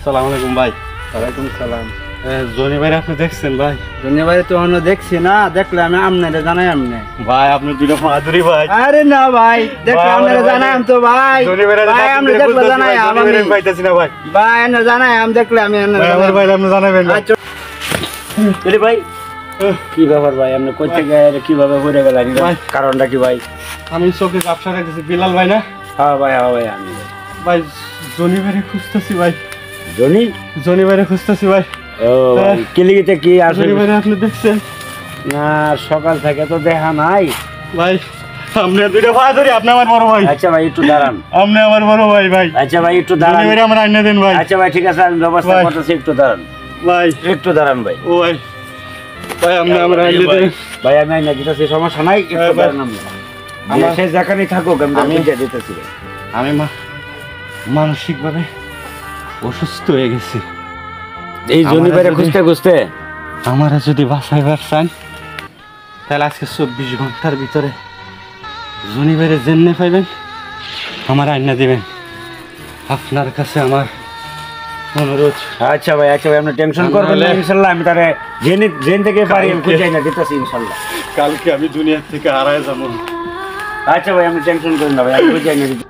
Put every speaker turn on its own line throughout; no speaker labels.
সালাম আলাইকুম ভাই।
ওয়ালাইকুম সালাম।
জনি ভাই আপনি দেখছেন ভাই?
জনি ভাই তো অন্য দেখছি না, দেখলে আমি আপনারে জানাই আমনে।
ভাই আপনি দুটো মাধুরী ভাই।
আরে না ভাই, দেখলে আপনারে জানাই আম তো ভাই।
জনি ভাই
আপনি দেখলে জানাই আমি
পাইতাছি না ভাই।
ভাই এনে জানাই আম, দেখলে আমি এনে
ভাই আমার ভাই আপনি জানাবেন না।
জনি ভাই কি ব্যাপার ভাই, আপনি কই থেকে কিভাবে ঘুরে গেলেন? কারণটা কি ভাই?
আমি চোখে ঝাপসা রাখতেছি। বিলাল ভাই না?
হ্যাঁ ভাই, হ্যাঁ ভাই, আমি
ভাই জনি ভাইরে খুঁজতেছি ভাই।
জনি
ভাইরে খুঁজতেছি ভাই।
ও ভাই, কিলিগিতে কি আসলে
জনি ভাইরে আপনি দেখছেন
না? সকাল থেকে তো দেখা নাই
ভাই। আপনি দুটো ভাই ধরি, আপনি আমার বড় ভাই।
আচ্ছা ভাই একটু দাঁড়ান।
আপনি আমার বড় ভাই ভাই।
আচ্ছা ভাই একটু দাঁড়ান।
জনি ভাইরে আমার আইনা দেন ভাই।
আচ্ছা ভাই ঠিক আছে, আমি ব্যবস্থা
ভাই।
করতেছি, একটু দাঁড়ান
ভাই
একটু দাঁড়ান ভাই।
ও ভাই ভাই আপনি আমার আইনা দেন
ভাই। আমি আইনা দিতেছি, সমস্যা নাই, একটু
ভাই।
দাঁড়ান। আমার সেই যেখানেই থাকুক আমি দিতেছি।
আমি মানসিকভাবে অসুস্থ হয়ে গেছি।
এই জনি
আমার
বাইরে
যদি-
খুঁজতে খুঁজতে
আমার যদি বাসাইবার চান তাহলে আজকে 24 ঘন্টার ভিতরে জনি বাইরে জেনে পাইবেন, আমার আইনা দিবেন। আপনার কাছে আমার অনুরোধ।
আচ্ছা ভাই, আচ্ছা ভাই, আপনি টেনশন
আমি
করবেন না,
হলে-
ইনশাল্লাহ আমি তারে জেন থেকে পারি আমি
কালকে-
খুঁজে আইনা দিতেছি ইনশাল্লাহ।
কালকে আমি দুনিয়া থেকে হারায় যাবো।
আচ্ছা ভাই, আপনি টেনশন করেন না ভাই, আমি খুঁজে আইনা দিতেছি।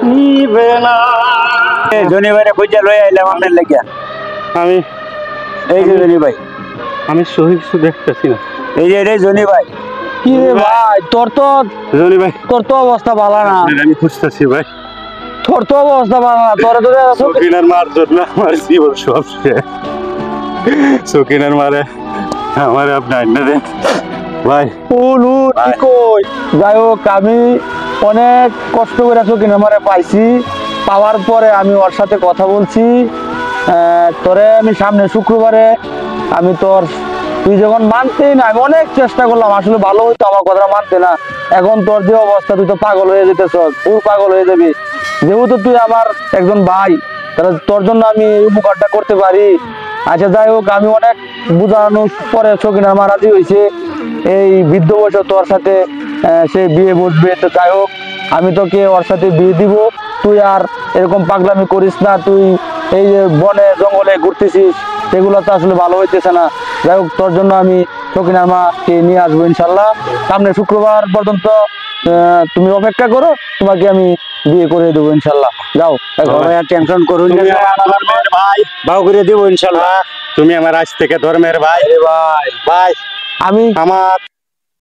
নিবে না।
জনি বাইরে খুঁজে লই আইলাম আপনার লেগে।
আমি
এই যে জনি ভাই,
আমি সহি কিছু দেখতেছি না।
এই যে রে জনি ভাই। কি রে ভাই, তোর
জনি ভাই
তো অবস্থা ভালো না।
আমি খুঁজতেছি ভাই।
তোর তো অবস্থা ভালো না, তোর তো
সকিনার মার জন্য আমার জীবন সব শেষ। সকিনার মারে আমার আপনি আইনা দেন ভাই।
কি কই। যাই হোক, আমি অনেক কষ্ট করে সকিনা মারে পাইছি। পাওয়ার পরে আমি ওর সাথে কথা বলছি। তোরে আমি সামনে শুক্রবারে আমি তুই যখন মানতে না, আমি অনেক চেষ্টা করলাম, আসলে ভালো হইতো আমার কথা মানতে না। এখন তোর যে অবস্থা, তুই তো পাগল হয়ে যেতেছ, পুরো পাগল হয়ে যাবি। যেহেতু তুই আমার একজন ভাই, তাহলে তোর জন্য আমি এই উপকারটা করতে পারি। আচ্ছা যাই হোক, আমি অনেক বুঝানোর পরে সকিনা আমার রাজি হয়েছে এই বৃদ্ধ বয়সে তোর সাথে সে বিয়ে বসবে। তো যাই হোক, আমি তোকে ওর সাথে বিয়ে দিব। তুই আর এরকম পাগলামি করিস না। তুই এই যে বনে জঙ্গলে ঘুরতেছিস, এগুলো তো আসলে ভালো হইতেছে না। যাই হোক, তোর জন্য আমি সকিনার মাকে নিয়ে আসবো ইনশাল্লাহ। সামনে শুক্রবার পর্যন্ত তুমি অপেক্ষা করো, তোমাকে আমি বিয়ে করে দেবো ইনশাল্লাহ। যাও, টেনশন করুন না,
ধর্মের ভাই,
বাউ করে দেবো ইনশাল্লাহ।
তুমি আমার আজ থেকে ধর্মের ভাই।
ভাই
ভাই
আমি
আমার